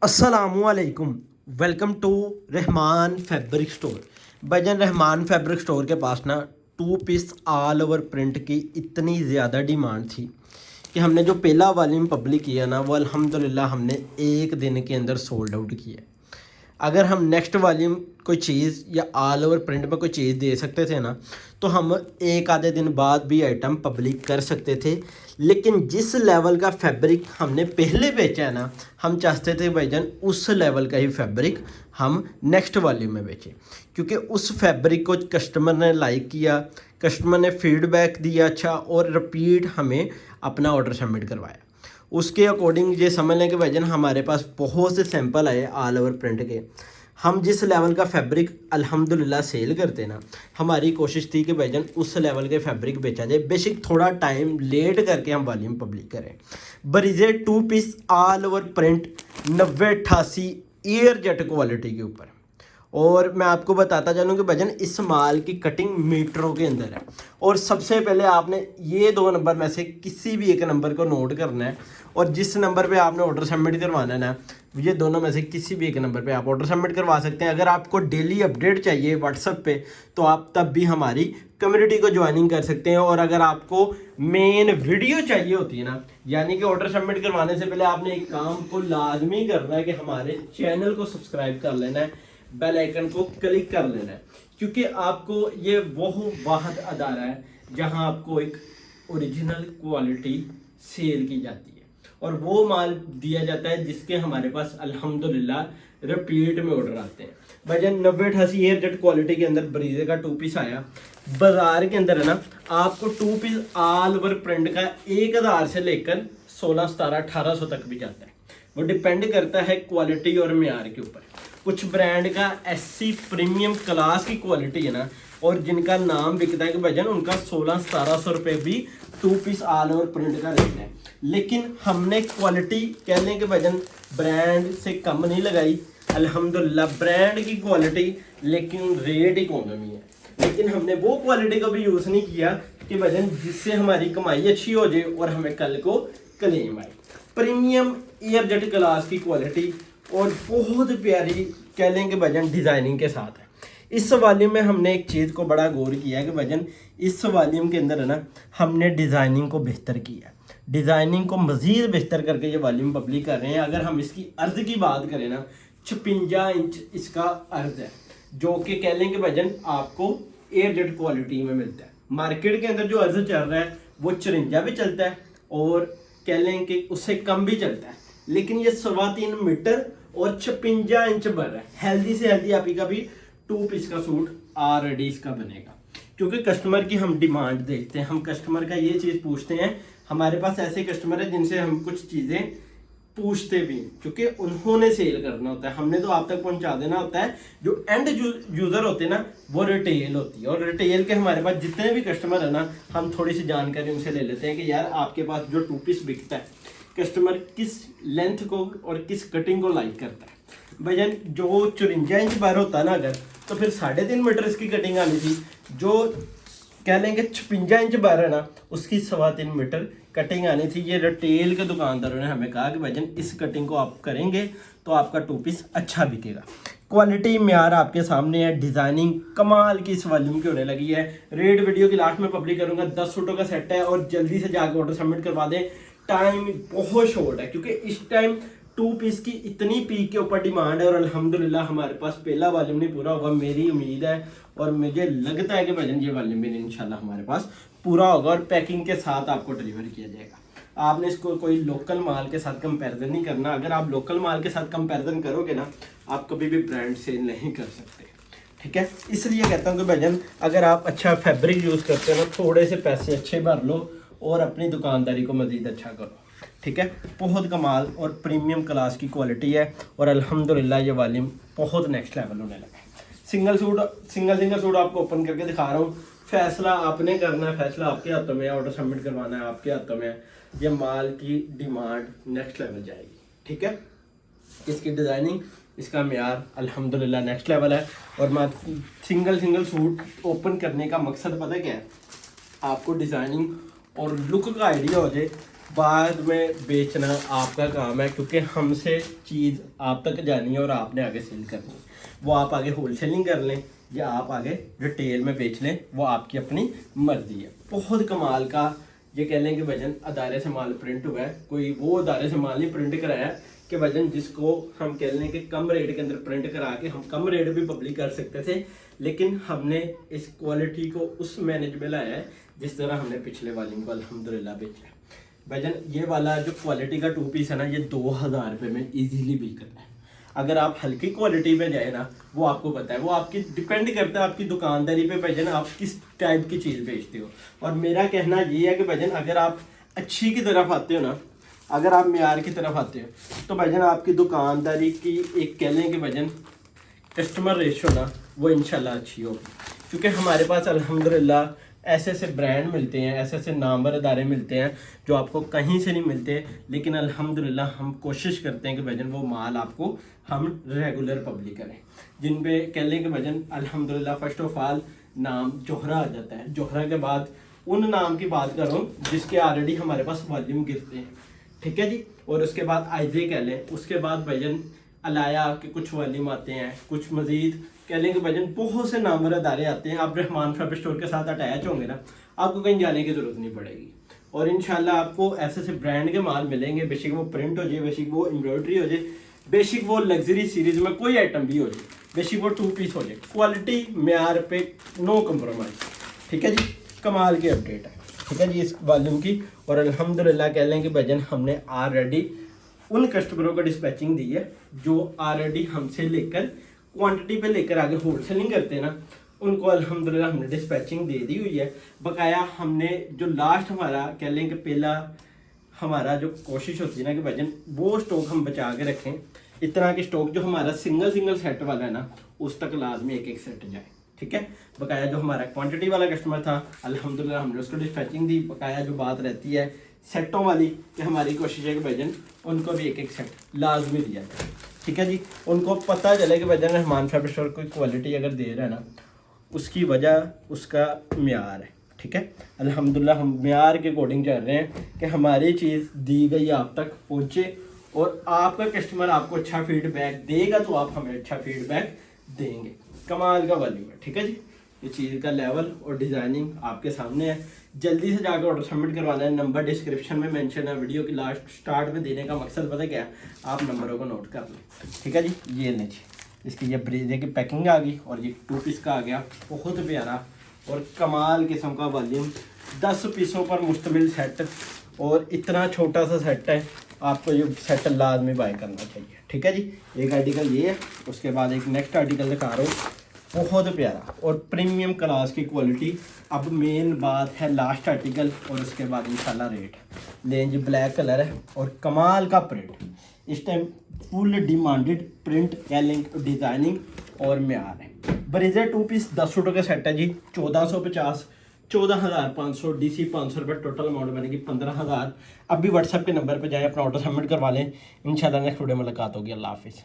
अस्सलामुअलैकुम। Welcome to Rahman fabric store. भाईजान Rahman fabric store के पास ना 2 पीस ऑल ओवर प्रिंट की इतनी ज़्यादा डिमांड थी कि हमने जो पहला वॉल्यूम पब्लिक किया ना वो अल्हम्दुलिल्लाह हमने एक दिन के अंदर सोल्ड आउट किया। अगर हम नेक्स्ट वॉल्यूम कोई चीज़ या ऑल ओवर प्रिंट में कोई चीज़ दे सकते थे ना तो हम एक आधे दिन बाद भी आइटम पब्लिक कर सकते थे। लेकिन जिस लेवल का फैब्रिक हमने पहले बेचा है ना, हम चाहते थे भाईजान उस लेवल का ही फैब्रिक हम नेक्स्ट वॉल्यूम में बेचें, क्योंकि उस फैब्रिक को कस्टमर ने लाइक किया, कस्टमर ने फीडबैक दिया अच्छा, और रिपीट हमें अपना ऑर्डर सबमिट करवाया। उसके अकॉर्डिंग ये समझ लें कि भाईजान हमारे पास बहुत से सैंपल आए ऑल ओवर प्रिंट के। हम जिस लेवल का फैब्रिक अल्हम्दुलिल्लाह सेल करते ना, हमारी कोशिश थी कि भाईजान उस लेवल के फैब्रिक बेचा जाए। बेसिक थोड़ा टाइम लेट करके हम वॉल्यूम पब्लिक करें। बरीजे 2 piece all over print 9088 air jet quality के ऊपर। और मैं आपको बताता चलूँ कि भजन इस माल की कटिंग मीटरों के अंदर है। और सबसे पहले आपने ये 2 नंबर में से किसी भी एक नंबर को नोट करना है, और जिस नंबर पे आपने ऑर्डर सबमिट करवाना है ना, ये दोनों में से किसी भी एक नंबर पे आप ऑर्डर सबमिट करवा सकते हैं। अगर आपको डेली अपडेट चाहिए व्हाट्सएप पे तो आप तब भी हमारी कम्युनिटी को ज्वाइनिंग कर सकते हैं। और अगर आपको मेन वीडियो चाहिए होती है ना, यानी कि ऑर्डर सबमिट करवाने से पहले आपने एक काम को लाजमी करना है कि हमारे चैनल को सब्सक्राइब कर लेना है, बेल आइकन को क्लिक कर लेना है, क्योंकि आपको ये वो वाहद अदारा है जहां आपको एक ओरिजिनल क्वालिटी सेल की जाती है और वो माल दिया जाता है जिसके हमारे पास अल्हम्दुलिल्लाह रिपीट में ऑर्डर आते हैं। भजन 9088 एयर जेट क्वालिटी के अंदर ब्रीजे का 2 पीस आया बाजार के अंदर है ना, आपको 2 पीस ऑल ओवर प्रिंट का 1000 से लेकर 16 17 1800 तक भी जाता है। वो डिपेंड करता है क्वालिटी और म्यार के ऊपर। कुछ ब्रांड का एससी प्रीमियम क्लास की क्वालिटी है ना, और जिनका नाम बिकता है कि भजन उनका 1600-1700 रुपये भी 2 पीस ऑल ओवर प्रिंट का रेट है। लेकिन हमने क्वालिटी कह लें कि भजन ब्रांड से कम नहीं लगाई, अल्हम्दुलिल्लाह ब्रांड की क्वालिटी, लेकिन रेट इकोनॉमी है। लेकिन हमने वो क्वालिटी का भी यूज़ नहीं किया कि भजन जिससे हमारी कमाई अच्छी हो जाए और हमें कल को क्लेम आए। प्रीमियम एयर जेट क्लास की क्वालिटी और बहुत प्यारी कह लें कि भजन डिज़ाइनिंग के साथ है। इस वॉल्यूम में हमने एक चीज़ को बड़ा गौर किया कि भजन इस वॉल्यूम के अंदर है ना, हमने डिज़ाइनिंग को बेहतर किया, डिज़ाइनिंग को मज़ीद बेहतर करके ये वॉल्यूम पब्लिक कर रहे हैं। अगर हम इसकी अर्ज़ की बात करें ना, 56 इंच इसका अर्ज़ है, जो कि कह लें कि भजन आपको एयर जेट क्वालिटी में मिलता है। मार्केट के अंदर जो अर्ज़ चल रहा है वो 54 भी चलता है और कह लें कि उससे कम भी चलता है, लेकिन ये 3.25 मीटर और 56 इंच भर है। हेल्दी से हेल्दी आप का भी 2 पीस का सूट ऑलरेडी इसका बनेगा, क्योंकि कस्टमर की हम डिमांड देखते हैं। हम कस्टमर का ये चीज़ पूछते हैं। हमारे पास ऐसे कस्टमर है जिनसे हम कुछ चीज़ें पूछते भी, क्योंकि उन्होंने सेल करना होता है, हमने तो आप तक पहुंचा देना होता है। जो एंड यूज़र होते हैं ना, वो रिटेल होती है, और रिटेल के हमारे पास जितने भी कस्टमर है ना, हम थोड़ी सी जानकारी उनसे ले लेते हैं कि यार आपके पास जो 2 पीस बिकता है, कस्टमर किस लेंथ को और किस कटिंग को लाइक करता है। भजन जो 54 इंच बार होता है ना, अगर तो फिर 3.5 मीटर इसकी कटिंग आनी थी। जो कह लेंगे 56 इंच बार है ना, उसकी 3.25 मीटर कटिंग आनी थी। ये रिटेल के दुकानदारों ने हमें कहा कि भजन इस कटिंग को आप करेंगे तो आपका 2 पीस अच्छा बिकेगा। क्वालिटी म्यार आपके सामने है, डिज़ाइनिंग कमाल की इस वॉल्यूम की होने लगी है। रेट वीडियो की लास्ट में पब्लिक करूंगा। 10 सूटों का सेट है और जल्दी से जाकर ऑर्डर सबमिट करवा दें। टाइम बहुत शॉर्ट है, क्योंकि इस टाइम 2 पीस की इतनी पीक के ऊपर डिमांड है, और अल्हम्दुलिल्लाह हमारे पास पहला वॉल्यूम नहीं पूरा होगा। मेरी उम्मीद है और मुझे लगता है कि भजन ये वॉल्यूम भी इंशाल्लाह हमारे पास पूरा होगा और पैकिंग के साथ आपको डिलीवर किया जाएगा। आपने इसको कोई लोकल माल के साथ कंपैरिजन नहीं करना। अगर आप लोकल माल के साथ कंपैरिजन करोगे ना, आप कभी भी ब्रांड सेल नहीं कर सकते, ठीक है। इसलिए कहता हूँ कि भजन अगर आप अच्छा फैब्रिक यूज़ करते हो ना, थोड़े से पैसे अच्छे भर लो और अपनी दुकानदारी को मज़ीद अच्छा करो, ठीक है। बहुत कमाल और प्रीमियम क्लास की क्वालिटी है, और अल्हम्दुलिल्लाह ये वॉल्यूम बहुत नेक्स्ट लेवल होने लगा है। सिंगल सूट आपको ओपन करके दिखा रहा हूँ। फैसला आपने करना है, फैसला आपके हाथों में है, ऑर्डर सबमिट करवाना है आपके हाथों में है। ये माल की डिमांड नेक्स्ट लेवल जाएगी, ठीक है। इसकी डिज़ाइनिंग, इसका म्यार अल्हम्दुलिल्लाह नेक्स्ट लेवल है। और मैं सिंगल सूट ओपन करने का मकसद पता है क्या है, आपको डिज़ाइनिंग और लुक का आइडिया हो जाए बाद में बेचना आपका काम है, क्योंकि हमसे चीज़ आप तक जानी है और आपने आगे सेल करनी है। वो आप आगे होलसेलिंग कर लें या आप आगे रिटेल में बेच लें, वो आपकी अपनी मर्जी है। बहुत कमाल का ये कह लें कि वजन अदारे से माल प्रिंट हुआ है। कोई वो अदारे से माल नहीं प्रिंट कराया कि वजन जिसको हम कह लें कि कम रेट के अंदर प्रिंट करा के हम कम रेट भी पब्लिक कर सकते थे, लेकिन हमने इस क्वालिटी को उस मैनेज में लाया है जिस तरह हमने पिछले वाली को अल्हम्दुलिल्लाह बेचा है। वजन ये वाला जो क्वालिटी का 2 पीस है ना, ये 2000 रुपये में इजीली बिक करता है। अगर आप हल्की क्वालिटी में जाए ना, वो आपको पता है, वो आपकी डिपेंड करता है आपकी दुकानदारी पे वजन, आप किस टाइप की चीज़ बेचते हो। और मेरा कहना ये है कि वजन अगर आप अच्छी की तरफ आते हो ना, अगर आप मेयार की तरफ आते हो, तो वजन आपकी दुकानदारी की एक कह लें कि वजन कस्टमर रेशो ना वो इंशाल्लाह अच्छी होगी। क्योंकि हमारे पास अल्हम्दुलिल्लाह ऐसे ऐसे ब्रांड मिलते हैं, ऐसे ऐसे नामवर अदारे मिलते हैं जो आपको कहीं से नहीं मिलते, लेकिन अल्हम्दुलिल्लाह हम कोशिश करते हैं कि वजन वो माल आपको हम रेगुलर पब्लिक करें, जिन पे कह लें कि वजन अल्हम्दुलिल्लाह फर्स्ट ऑफ ऑल नाम जोहरा आ जाता है। जोहरा के बाद उन नाम की बात करूँ जिसके ऑलरेडी हमारे पास वॉल्यूम गिरते हैं, ठीक है जी। और उसके बाद आइजे कह लें, उसके बाद वजन अलाया के कुछ वॉल्यूम आते हैं, कुछ मजीद कह लें कि वजन बहुत से नामवर अदारे आते हैं। आप रहमान फैब्रिक स्टोर के साथ अटैच होंगे ना, आपको कहीं जाने की ज़रूरत नहीं पड़ेगी। और इंशाल्लाह आपको ऐसे ऐसे ब्रांड के माल मिलेंगे, बेशक वो प्रिंट हो जाए, बेशक वो एम्ब्रॉयडरी हो जाए, बेशक वो लग्जरी सीरीज़ में कोई आइटम भी हो जाए, बेशक वो 2 पीस हो जाए, क्वालिटी मेयार पे नो कम्प्रोमाइज़, ठीक है जी। कमाल की अपडेट है, ठीक है जी, इस वॉल्यूम की। और अल्हम्दुलिल्लाह कह लें कि वजन हमने ऑलरेडी उन कस्टमरों को डिस्पैचिंग दी है जो ऑलरेडी हमसे लेकर क्वांटिटी पे लेकर आगे होलसेलिंग करते हैं ना, उनको अल्हम्दुलिल्लाह हमने डिस्पैचिंग दे दी हुई है। बकाया हमने जो लास्ट हमारा कह लें कि पहला हमारा जो कोशिश होती है ना कि वजन वो स्टॉक हम बचा के रखें, इतना कि स्टॉक जो हमारा सिंगल सिंगल सेट वाला है ना, उस तक लाजमी एक एक सेट जाए, ठीक है। बकाया जो हमारा क्वांटिटी वाला कस्टमर था अल्हम्दुलिल्लाह हमने उसको डिस्पैचिंग दी। बकाया जो बात रहती है सेटों वाली, कि हमारी कोशिश है कि वजन उनको भी एक एक सेट लाजमी दिया जाए, ठीक है जी। उनको पता चले कि वजन रहमान फैब्रिक स्टोर कोई क्वालिटी अगर दे रहा है ना, उसकी वजह उसका मेयार है, ठीक है। अल्हम्दुलिल्लाह हम मेयार के अकॉर्डिंग चल रहे हैं कि हमारी चीज़ दी गई आप तक पहुँचे, और आपका कस्टमर आपको अच्छा फीडबैक देगा तो आप हमें अच्छा फीडबैक देंगे। कमाल का वॉल्यूम है, ठीक है जी। ये चीज़ का लेवल और डिज़ाइनिंग आपके सामने है। जल्दी से जाकर ऑर्डर सबमिट करवाना है, नंबर डिस्क्रिप्शन में मेंशन है। वीडियो की लास्ट स्टार्ट में देने का मकसद पता क्या है, आप नंबरों को नोट कर लें, ठीक है जी। ये लें जी, इसकी ये ब्रीजे की पैकिंग आ गई और ये 2 पीस का आ गया, बहुत प्यारा और कमाल किस्म का वॉल्यूम, 10 पीसों पर मुश्तमिल सेट, और इतना छोटा सा सेट है, आपको ये सेट लाजमी बाय करना चाहिए, ठीक है जी। एक आर्टिकल ये है, उसके बाद एक नेक्स्ट आर्टिकल दिखा रहा हूँ, बहुत प्यारा और प्रीमियम क्लास की क्वालिटी। अब मेन बात है लास्ट आर्टिकल और उसके बाद इंशाल्लाह रेट। लेंज ब्लैक कलर है और कमाल का प्रिंट, इस time full demanded print, कैलिंग, designing और म्यार है। ब्रेजर 2 पीस 10 सूटों का सेट है जी, 1450, 14,500, DC 500 रुपये, टोटल अमाउंट बनेगी 15,000। अभी व्हाट्सएप के नंबर पर जाएँ, अपना ऑर्डर सबमिट करवा लें। इंशाल्लाह नेक्स्ट वीडियो में मुलाकात होगी। अल्लाह हाफिज़।